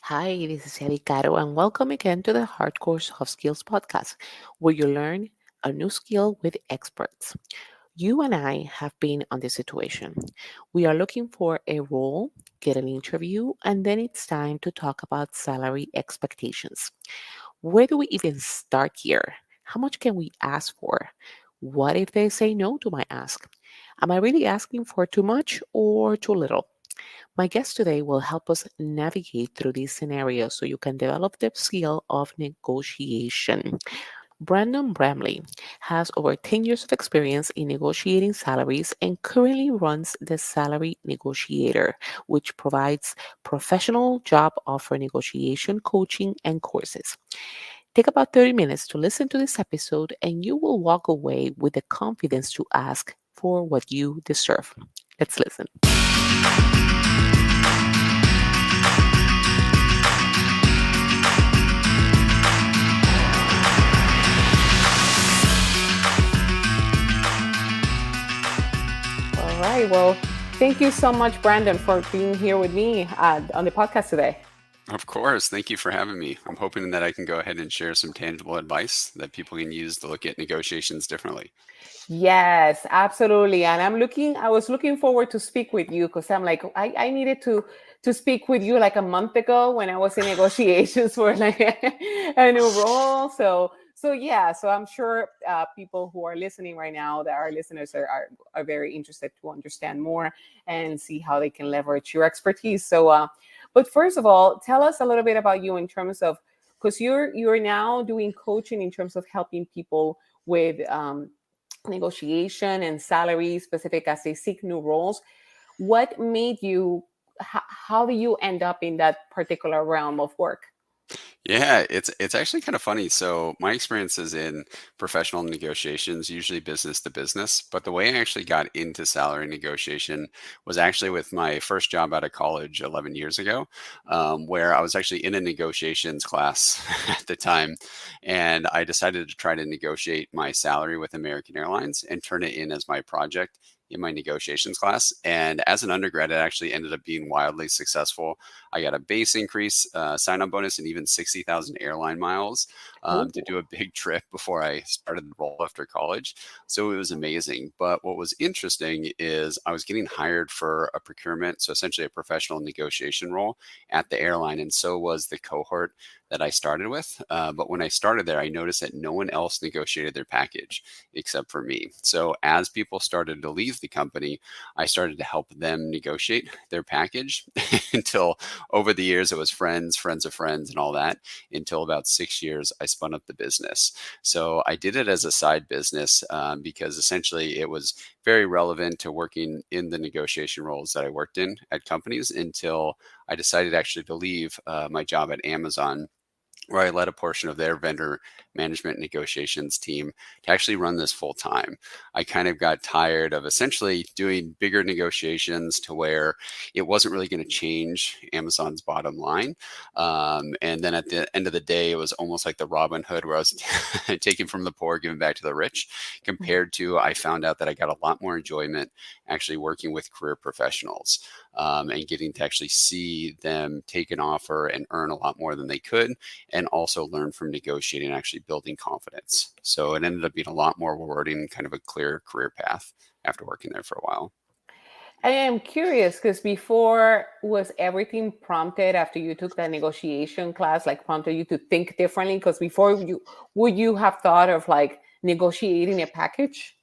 Hi, this is Eddie Caro, and welcome again to the Hardcore Soft Skills podcast, where you learn a new skill with experts. You and I have been on this situation. We are looking for a role, get an interview, and then it's time to talk about salary expectations. Where do we even start here? How much can we ask for? What if they say no to my ask? Am I really asking for too much or too little? My guest today will help us navigate through these scenarios so you can develop the skill of negotiation. Brandon Bramley has over 10 years of experience in negotiating salaries and currently runs the Salary Negotiator, which provides professional job offer negotiation coaching and courses. Take about 30 minutes to listen to this episode, and you will walk away with the confidence to ask for what you deserve. Let's listen. All right. Well, thank you so much, Brandon, for being here with me on the podcast today. Of course. Thank you for having me. I'm hoping that I can go ahead and share some tangible advice that people can use to look at negotiations differently. Yes, absolutely. And I was looking forward to speak with you because I'm like, I needed to speak with you like a month ago when I was in negotiations for like a new role. So I'm sure people who are listening right now, that our listeners are very interested to understand more and see how they can leverage your expertise. But first of all, tell us a little bit about you in terms of, because you're now doing coaching in terms of helping people with negotiation and salary specific as they seek new roles. What made you, how do you end up in that particular realm of work? Yeah, it's actually kind of funny. So my experience is in professional negotiations, usually business to business. But the way I actually got into salary negotiation was actually with my first job out of college 11 years ago, where I was actually in a negotiations class at the time, and I decided to try to negotiate my salary with American Airlines and turn it in as my project in my negotiations class. And as an undergrad, it actually ended up being wildly successful. I got a base increase, sign on bonus, and even 60,000 airline miles Oh, to do a big trip before I started the role after college. So it was amazing. But what was interesting is I was getting hired for a procurement, so essentially a professional negotiation role at the airline. And so was the cohort that I started with. But when I started there, I noticed that no one else negotiated their package except for me. So as people started to leave the company, I started to help them negotiate their package until over the years it was friends, friends of friends, and all that. Until about 6 years, I spun up the business. So I did it as a side business because essentially it was very relevant to working in the negotiation roles that I worked in at companies until I decided actually to leave my job at Amazon, where I led a portion of their vendor management negotiations team, to actually run this full time. I kind of got tired of essentially doing bigger negotiations to where it wasn't really going to change Amazon's bottom line. And then at the end of the day, it was almost like the Robin Hood, where I was taking from the poor, giving back to the rich, compared to I found out that I got a lot more enjoyment actually working with career professionals, and getting to actually see them take an offer and earn a lot more than they could, and also learn from negotiating and actually building confidence. So it ended up being a lot more rewarding, kind of a clear career path after working there for a while. I am curious because before, was everything prompted after you took that negotiation class, like prompted you to think differently? Because before you, would you have thought of like negotiating a package?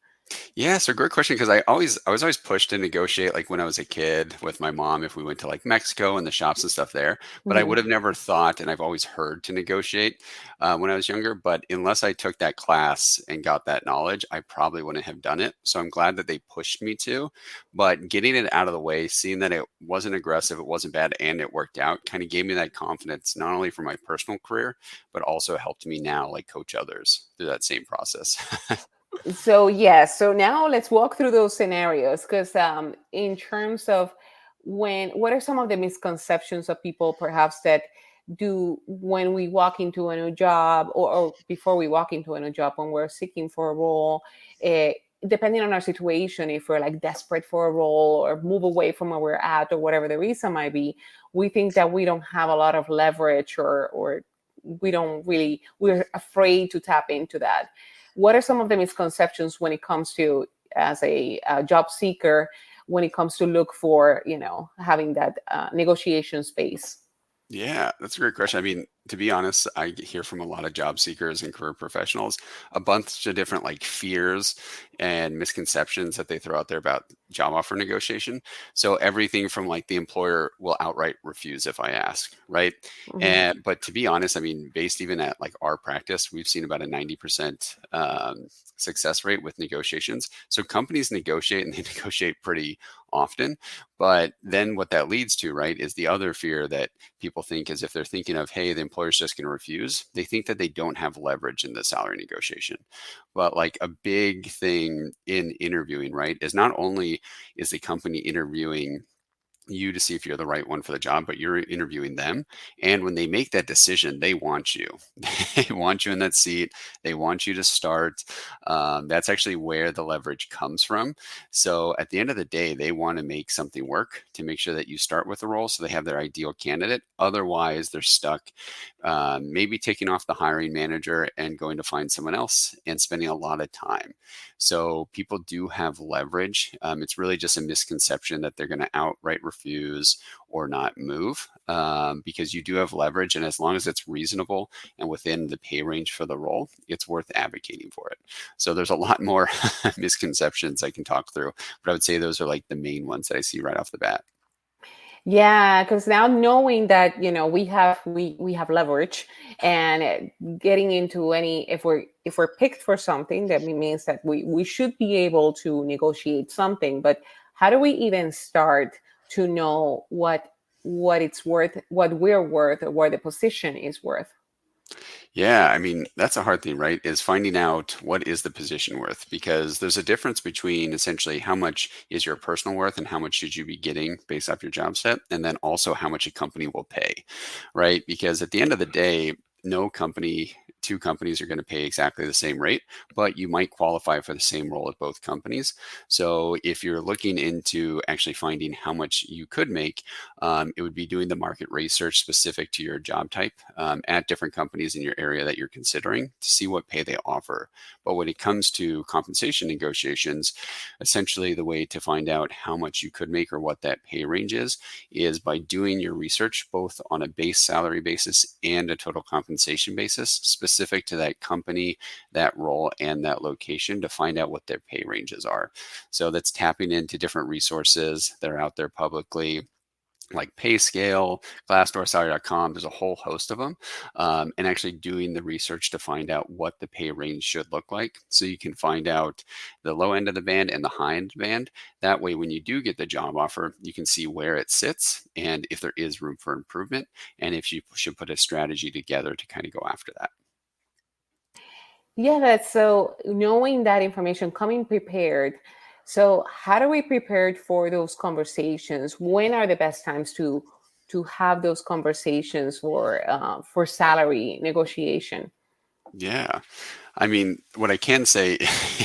Yeah, so great question, because I was always pushed to negotiate, like when I was a kid with my mom if we went to like Mexico and the shops and stuff there. But I would Mhm. have never thought, and I've always heard to negotiate when I was younger. But unless I took that class and got that knowledge, I probably wouldn't have done it. So I'm glad that they pushed me to. But getting it out of the way, seeing that it wasn't aggressive, it wasn't bad, and it worked out, kind of gave me that confidence, not only for my personal career, but also helped me now like coach others through that same process. So yes, so now let's walk through those scenarios because in terms of what are some of the misconceptions of people perhaps that do when we walk into a new job, or before we walk into a new job when we're seeking for a role? depending on our situation, if we're like desperate for a role or move away from where we're at or whatever the reason might be, we think that we don't have a lot of leverage, or we don't really, we're afraid to tap into that. What are some of the misconceptions when it comes to, as a job seeker, when it comes to look for, having that negotiation space? Yeah, that's a great question. I mean, to be honest, hear from a lot of job seekers and career professionals a bunch of different like fears and misconceptions that they throw out there about job offer negotiation. So everything from like the employer will outright refuse if I ask, right? Hmm. And but to be honest, I mean, based even at like our practice, we've seen about a 90% success rate with negotiations. So companies negotiate and they negotiate pretty often. But then what that leads to, right, is the other fear that people think is if they're thinking of, hey, the employer's just going to refuse, they think that they don't have leverage in the salary negotiation. But like a big thing in interviewing, right, is not only is the company interviewing you to see if you're the right one for the job, but you're interviewing them. And when they make that decision, they want you. They want you in that seat. They want you to start. That's actually where the leverage comes from. So at the end of the day, they want to make something work to make sure that you start with the role so they have their ideal candidate. Otherwise, they're stuck maybe taking off the hiring manager and going to find someone else and spending a lot of time. So people do have leverage. It's really just a misconception that they're going to outright refuse or not move because you do have leverage. And as long as it's reasonable and within the pay range for the role, it's worth advocating for it. So there's a lot more misconceptions I can talk through, but I would say those are like the main ones that I see right off the bat. Yeah, because now knowing that, we have leverage, and getting into any, if we're picked for something, that means that we should be able to negotiate something. But how do we even start to know what it's worth, what we're worth, or what the position is worth? Yeah, I mean, that's a hard thing, right? Is finding out what is the position worth because there's a difference between essentially how much is your personal worth and how much should you be getting based off your job set, and then also how much a company will pay, right? Because at the end of the day, no company, two companies are going to pay exactly the same rate, but you might qualify for the same role at both companies. So if you're looking into actually finding how much you could make, it would be doing the market research specific to your job type at different companies in your area that you're considering to see what pay they offer. But when it comes to compensation negotiations, essentially the way to find out how much you could make or what that pay range is by doing your research both on a base salary basis and a total compensation basis specific to that company, that role, and that location to find out what their pay ranges are. So that's tapping into different resources that are out there publicly like PayScale, Glassdoor, Salary.com. There's a whole host of them, and actually doing the research to find out what the pay range should look like. So you can find out the low end of the band and the high end band. That way, when you do get the job offer, you can see where it sits and if there is room for improvement, and if you should put a strategy together to kind of go after that. Yeah, that's so, knowing that information, coming prepared. So how do we prepare for those conversations? When are the best times to have those conversations for salary negotiation? Yeah. I mean, what I can say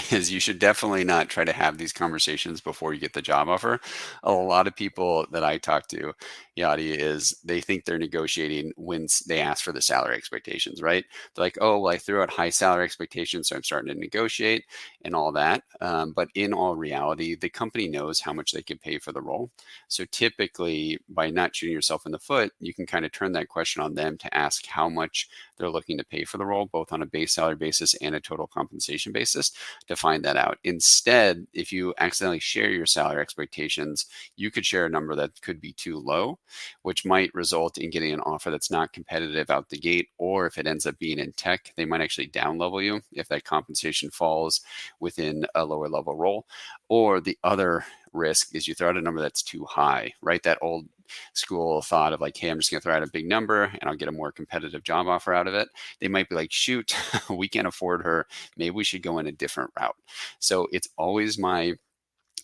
is you should definitely not try to have these conversations before you get the job offer. A lot of people that I talk to, Yadi, is they think they're negotiating when they ask for the salary expectations, right? They're like, oh, well, I threw out high salary expectations, so I'm starting to negotiate and all that. But in all reality, the company knows how much they can pay for the role. So typically, by not shooting yourself in the foot, you can kind of turn that question on them to ask how much they're looking to pay for the role, both on a base salary basis and a total compensation basis, to find that out. Instead, if you accidentally share your salary expectations, you could share a number that could be too low, which might result in getting an offer that's not competitive out the gate. Or if it ends up being in tech, they might actually down level you if that compensation falls within a lower level role. Or the other risk is you throw out a number that's too high, right? That old school thought of like, hey, I'm just going to throw out a big number and I'll get a more competitive job offer out of it. They might be like, shoot, we can't afford her. Maybe we should go in a different route. So it's always my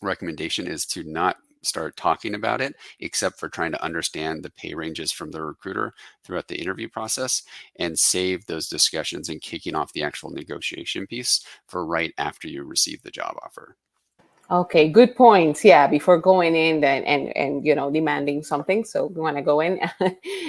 recommendation is to not start talking about it, except for trying to understand the pay ranges from the recruiter throughout the interview process, and save those discussions and kicking off the actual negotiation piece for right after you receive the job offer. Okay, good points. Yeah, before going in and demanding something, so we want to go in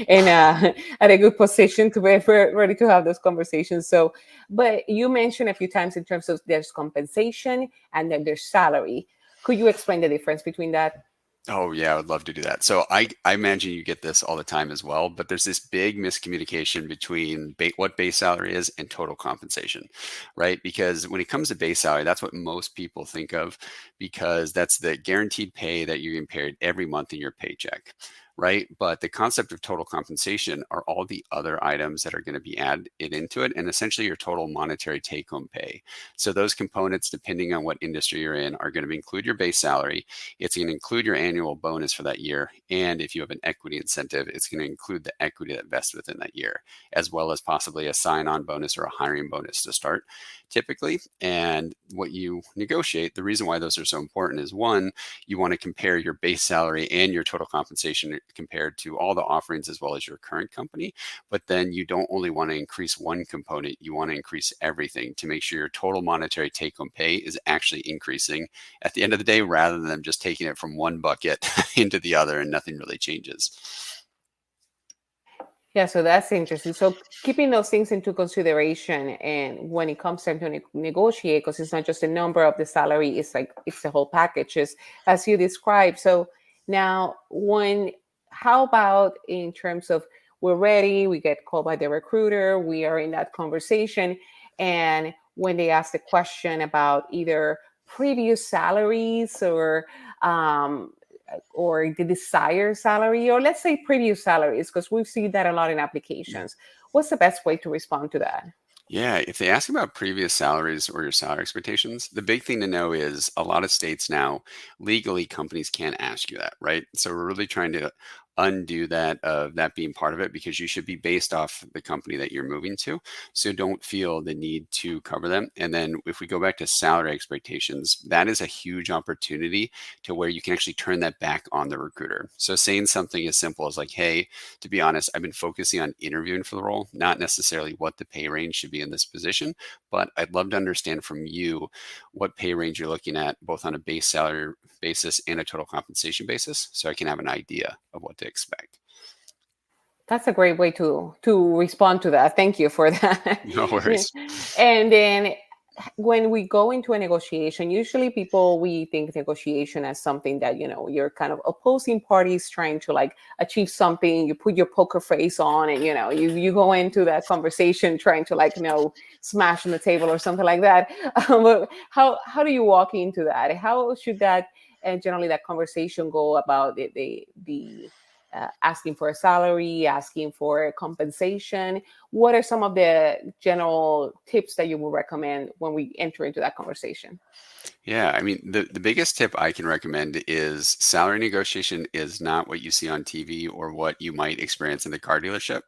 and at a good position to be ready to have those conversations. So, but you mentioned a few times in terms of there's compensation and then there's salary. Could you explain the difference between that? Oh yeah, I would love to do that. So I imagine you get this all the time as well, but there's this big miscommunication between what base salary is and total compensation, right? Because when it comes to base salary, that's what most people think of, because that's the guaranteed pay that you're getting paid every month in your paycheck, right? But the concept of total compensation are all the other items that are going to be added into it, and essentially your total monetary take-home pay. So those components, depending on what industry you're in, are going to include your base salary. It's going to include your annual bonus for that year. And if you have an equity incentive, it's going to include the equity that vests within that year, as well as possibly a sign on bonus or a hiring bonus to start typically. And what you negotiate, the reason why those are so important is one, you want to compare your base salary and your total compensation compared to all the offerings as well as your current company. But then you don't only want to increase one component, you want to increase everything to make sure your total monetary take home pay is actually increasing at the end of the day, rather than just taking it from one bucket into the other and nothing really changes. Yeah, so that's interesting. So keeping those things into consideration, and when it comes time to negotiate, because it's not just a number of the salary, it's like it's the whole package, as you described. So now, when how about in terms of we're ready, we get called by the recruiter, we are in that conversation, and when they ask the question about either previous salaries um, or the desired salary, or let's say previous salaries, because we've seen that a lot in applications. What's the best way to respond to that? Yeah, if they ask about previous salaries or your salary expectations, the big thing to know is a lot of states now, legally, companies can't ask you that, right? So we're really trying to undo that, that being part of it, because you should be based off the company that you're moving to. So don't feel the need to cover them. And then if we go back to salary expectations, that is a huge opportunity to where you can actually turn that back on the recruiter. So saying something as simple as like, hey, to be honest, I've been focusing on interviewing for the role, not necessarily what the pay range should be in this position. But I'd love to understand from you what pay range you're looking at, both on a base salary basis and a total compensation basis, so I can have an idea of what to expect. That's a great way to respond to that. Thank you for that. No Yeah. worries. And then when we go into a negotiation, usually people we think negotiation as something that you're kind of opposing parties trying to like achieve something. You put your poker face on, and you go into that conversation trying to like smash on the table or something like that. But how do you walk into that? How should that and generally that conversation go about the asking for a salary, asking for compensation? What are some of the general tips that you would recommend when we enter into that conversation? Yeah, I mean, the biggest tip I can recommend is salary negotiation is not what you see on TV or what you might experience in the car dealership,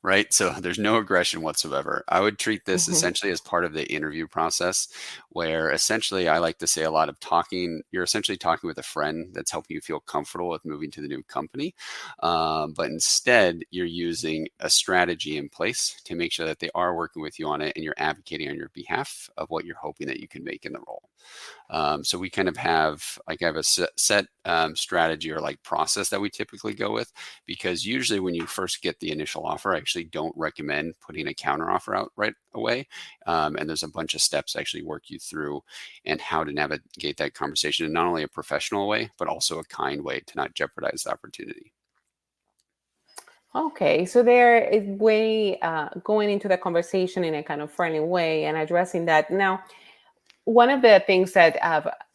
right? So there's no aggression whatsoever. I would treat this Hmm. essentially as part of the interview process, where essentially I like to say a lot of talking. You're essentially talking with a friend that's helping you feel comfortable with moving to the new company. But instead, you're using a strategy in place to make sure that they are working with you on it and you're advocating on your behalf of what you're hoping that you can make in the role. So we kind of have like I have a set strategy or like process that we typically go with, because usually when you first get the initial offer, I actually don't recommend putting a counter offer out right away. And there's a bunch of steps to actually work you through and how to navigate that conversation in not only a professional way, but also a kind way to not jeopardize the opportunity. Okay, so there is way going into the conversation in a kind of friendly way and addressing that. Now, one of the things that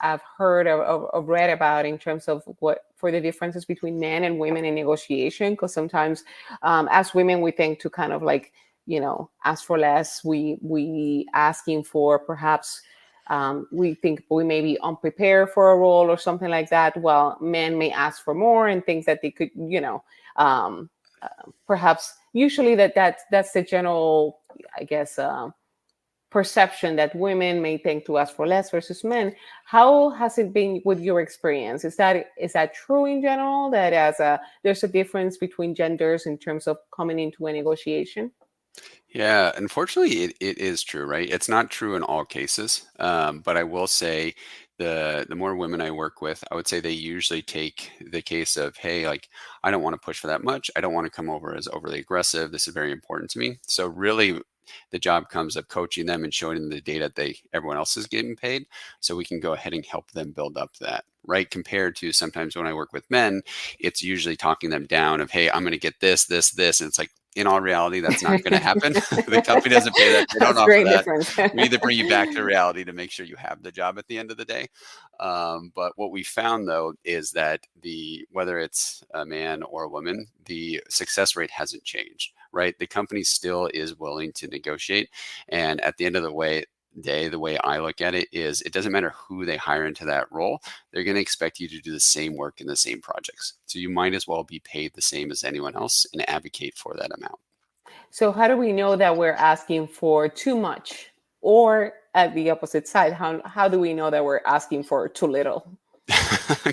I've heard or read about in terms of what for the differences between men and women in negotiation, because sometimes as women we tend to kind of like ask for less. We asking for perhaps we think we may be unprepared for a role or something like that. Well, men may ask for more and think that they could um, perhaps usually that's the general I guess. perception that women may tend to ask for less versus men. How has it been with your experience? Is that true in general, that as a there's a difference between genders in terms of coming into a negotiation? Yeah, unfortunately, it is true, right? It's not true in all cases, but I will say the more women I work with, I would say they usually take the case of, hey, like I don't want to push for that much. I don't want to come over as overly aggressive. This is very important to me. So really, the job comes of coaching them and showing them the data everyone else is getting paid, so we can go ahead and help them build up that. Right, compared to sometimes when I work with men, it's usually talking them down of, hey, I'm going to get this, this, this, and it's like in all reality, that's not going to happen. The company doesn't pay that. They don't That's offer great that. difference. We either bring you back to reality to make sure you have the job at the end of the day. But what we found though is that whether it's a man or a woman, the success rate hasn't changed. Right, the company still is willing to negotiate, and at the end of the way I look at it is it doesn't matter who they hire into that role, they're going to expect you to do the same work in the same projects. So you might as well be paid the same as anyone else and advocate for that amount. So how do we know that we're asking for too much, or at the opposite side, how do we know that we're asking for too little?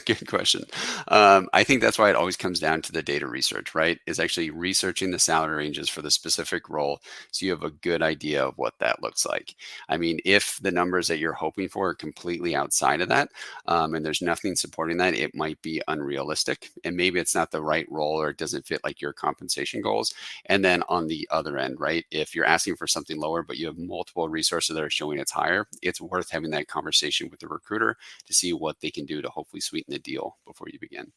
Good question. I think that's why it always comes down to the data research, right? Is actually researching the salary ranges for the specific role so you have a good idea of what that looks like. I mean, if the numbers that you're hoping for are completely outside of that, and there's nothing supporting that, it might be unrealistic. And maybe it's not the right role or it doesn't fit like your compensation goals. And then on the other end, right? If you're asking for something lower, but you have multiple resources that are showing it's higher, it's worth having that conversation with the recruiter to see what they can do to hopefully sweeten the deal before you begin.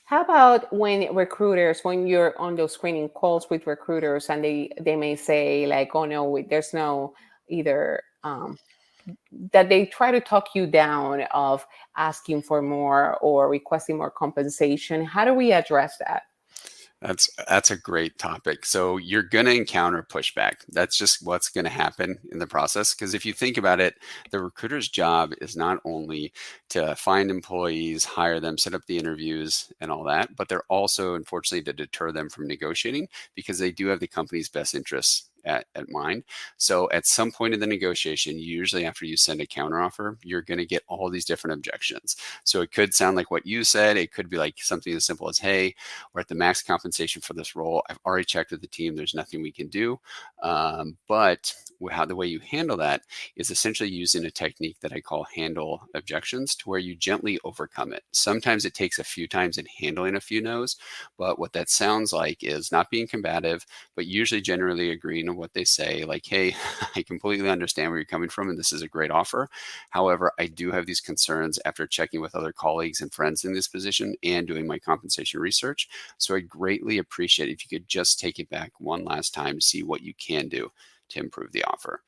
How about when you're on those screening calls with recruiters, and they may say like, oh no, there's no either that they try to talk you down of asking for more or requesting more compensation. How do we address that? That's a great topic. So you're going to encounter pushback. That's just what's going to happen in the process. Because if you think about it, the recruiter's job is not only to find employees, hire them, set up the interviews, and all that, but they're also, unfortunately, to deter them from negotiating because they do have the company's best interests at mind. So at some point in the negotiation, usually after you send a counteroffer, you're going to get all these different objections. So it could sound like what you said. It could be like something as simple as, hey, we're at the max compensation for this role. I've already checked with the team. There's nothing we can do. But how the way you handle that is essentially using a technique that I call handle objections, to where you gently overcome it. Sometimes it takes a few times in handling a few no's, but what that sounds like is not being combative, but usually generally agreeing on what they say. Like, hey, I completely understand where you're coming from, and this is a great offer. However, I do have these concerns after checking with other colleagues and friends in this position and doing my compensation research. So I'd greatly appreciate if you could just take it back one last time to see what you can do to improve the offer.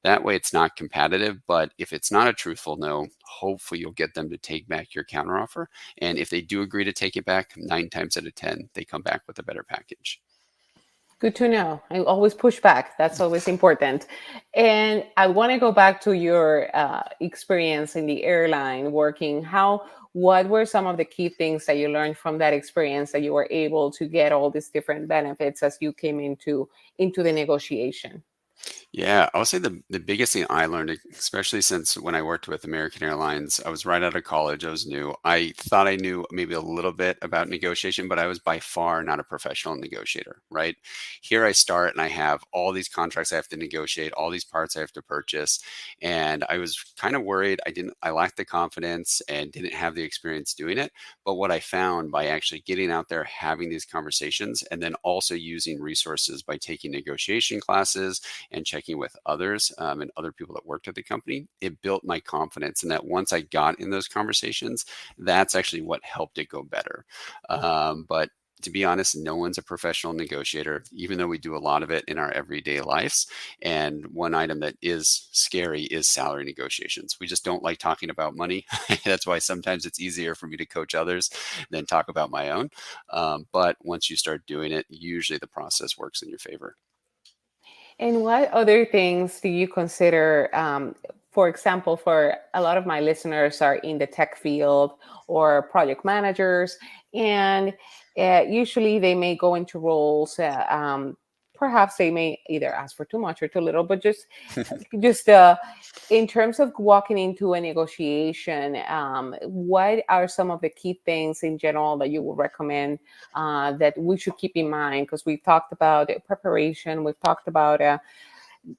That way it's not competitive, but if it's not a truthful no, hopefully you'll get them to take back your counteroffer. And if they do agree to take it back, 9 times out of 10, they come back with a better package. Good to know. I always push back. That's always important. And I want to go back to your experience in the airline working. What were some of the key things that you learned from that experience that you were able to get all these different benefits as you came into the negotiation? Yeah, I would say the biggest thing I learned, especially since when I worked with American Airlines, I was right out of college. I was new. I thought I knew maybe a little bit about negotiation, but I was by far not a professional negotiator, right? Here I start and I have all these contracts I have to negotiate, all these parts I have to purchase. And I was kind of worried. I lacked the confidence and didn't have the experience doing it. But what I found by actually getting out there, having these conversations, and then also using resources by taking negotiation classes and checking with others and other people that worked at the company, it built my confidence. And that once I got in those conversations, that's actually what helped it go better. But to be honest, no one's a professional negotiator, even though we do a lot of it in our everyday lives. And one item that is scary is salary negotiations. We just don't like talking about money. That's why sometimes it's easier for me to coach others than talk about my own. But once you start doing it, usually the process works in your favor. And what other things do you consider? For example, for a lot of my listeners are in the tech field or project managers, and usually they may go into roles perhaps they may either ask for too much or too little, but just in terms of walking into a negotiation, what are some of the key things in general that you would recommend that we should keep in mind? Because we've talked about preparation, we've talked about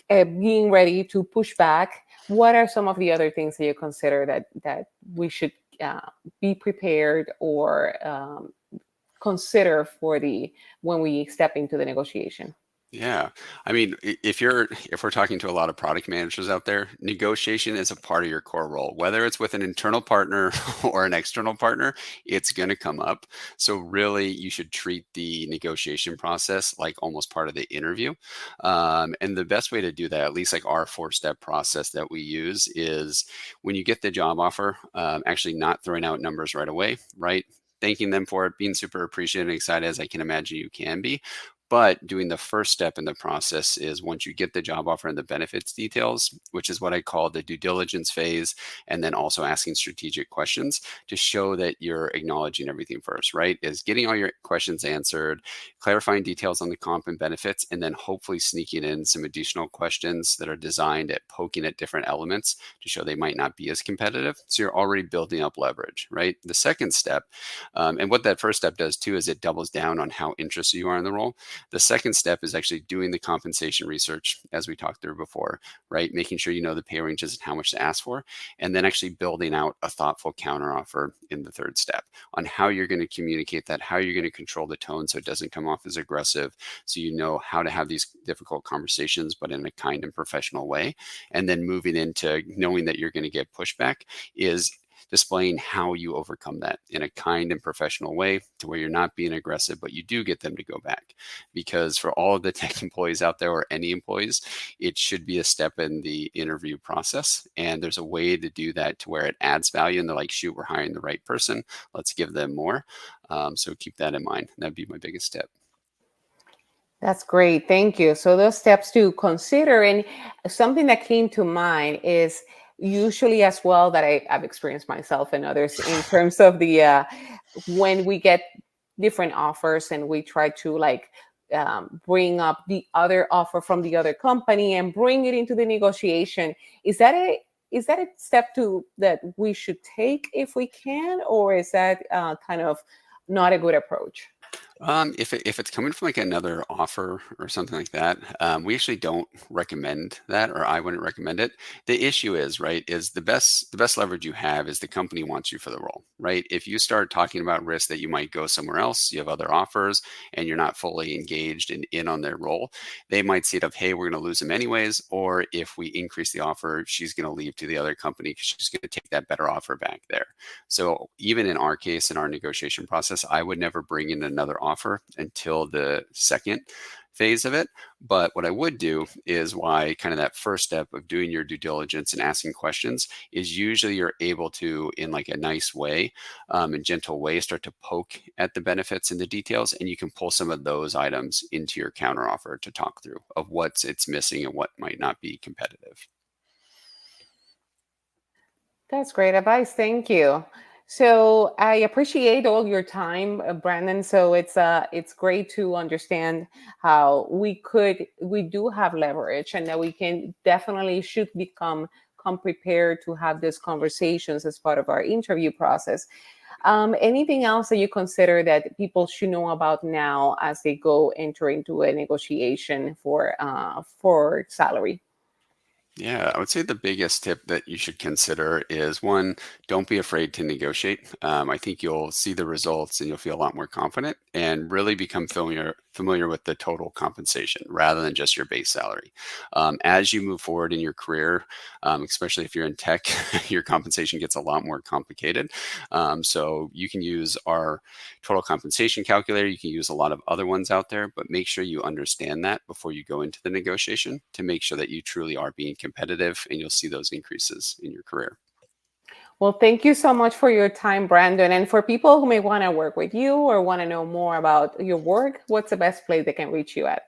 being ready to push back. What are some of the other things that you consider that we should uh, be prepared or consider for the when we step into the negotiation? Yeah. I mean, if we're talking to a lot of product managers out there, negotiation is a part of your core role. Whether it's with an internal partner or an external partner, it's going to come up. So really, you should treat the negotiation process like almost part of the interview. And the best way to do that, at least like our four-step process that we use, is when you get the job offer, actually not throwing out numbers right away, right? Thanking them for it, being super appreciative and excited as I can imagine you can be, but doing the first step in the process is once you get the job offer and the benefits details, which is what I call the due diligence phase, and then also asking strategic questions to show that you're acknowledging everything first, right? Is getting all your questions answered, clarifying details on the comp and benefits, and then hopefully sneaking in some additional questions that are designed at poking at different elements to show they might not be as competitive. So you're already building up leverage, right? The second step, and what that first step does too, is it doubles down on how interested you are in the role. The second step is actually doing the compensation research, as we talked through before, right? Making sure you know the pay ranges and how much to ask for, and then actually building out a thoughtful counteroffer in the third step on how you're going to communicate that, how you're going to control the tone so it doesn't come off as aggressive, so you know how to have these difficult conversations, but in a kind and professional way. And then moving into knowing that you're going to get pushback is displaying how you overcome that in a kind and professional way to where you're not being aggressive, but you do get them to go back. Because for all of the tech employees out there or any employees, it should be a step in the interview process. And there's a way to do that to where it adds value. And they're like, shoot, we're hiring the right person. Let's give them more. So keep that in mind. That'd be my biggest step. That's great. Thank you. So those steps to consider, and something that came to mind is usually as well that I've experienced myself and others in terms of the when we get different offers and we try to like bring up the other offer from the other company and bring it into the negotiation. Is that a step to that we should take if we can, or is that kind of not a good approach? If it's coming from like another offer or something like that, we actually don't recommend that, or I wouldn't recommend it. The issue is, right, is the best leverage you have is the company wants you for the role, right? If you start talking about risk that you might go somewhere else, you have other offers, and you're not fully engaged and in on their role, they might see it of, hey, we're going to lose them anyways, or if we increase the offer, she's going to leave to the other company because she's going to take that better offer back there. So even in our case, in our negotiation process, I would never bring in another offer until the second phase of it. But what I would do is why kind of that first step of doing your due diligence and asking questions is usually you're able to, in like a nice way and gentle way, start to poke at the benefits and the details, and you can pull some of those items into your counteroffer to talk through of what's it's missing and what might not be competitive. That's great advice. Thank you. So I appreciate all your time, Brandon. So it's great to understand how we do have leverage and that we can definitely should come prepared to have these conversations as part of our interview process. Anything else that you consider that people should know about now as they go enter into a negotiation for salary? Yeah, I would say the biggest tip that you should consider is one, don't be afraid to negotiate. I think you'll see the results and you'll feel a lot more confident and really become familiar with the total compensation rather than just your base salary. As you move forward in your career, especially if you're in tech, your compensation gets a lot more complicated. So you can use our total compensation calculator. You can use a lot of other ones out there, but make sure you understand that before you go into the negotiation to make sure that you truly are being competitive and you'll see those increases in your career. Well, thank you so much for your time, Brandon. And for people who may want to work with you or want to know more about your work, what's the best place they can reach you at?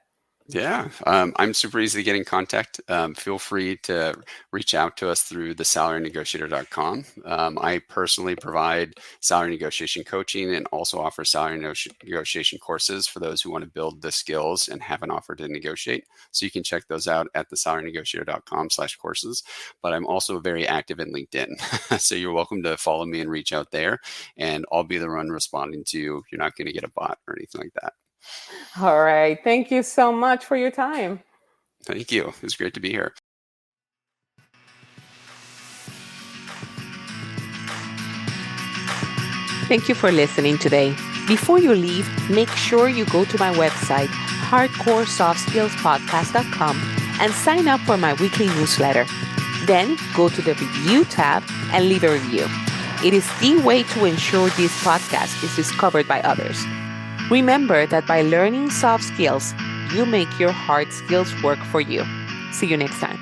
I'm super easy to get in contact. Feel free to reach out to us through thesalarynegotiator.com. I personally provide salary negotiation coaching and also offer negotiation courses for those who want to build the skills and have an offer to negotiate. So you can check those out at thesalarynegotiator.com/courses. But I'm also very active in LinkedIn. So you're welcome to follow me and reach out there, and I'll be the one responding to you. You're not going to get a bot or anything like that. All right. Thank you so much for your time. Thank you. It was great to be here. Thank you for listening today. Before you leave, make sure you go to my website, hardcoresoftskillspodcast.com, and sign up for my weekly newsletter. Then go to the review tab and leave a review. It is the way to ensure this podcast is discovered by others. Remember that by learning soft skills, you make your hard skills work for you. See you next time.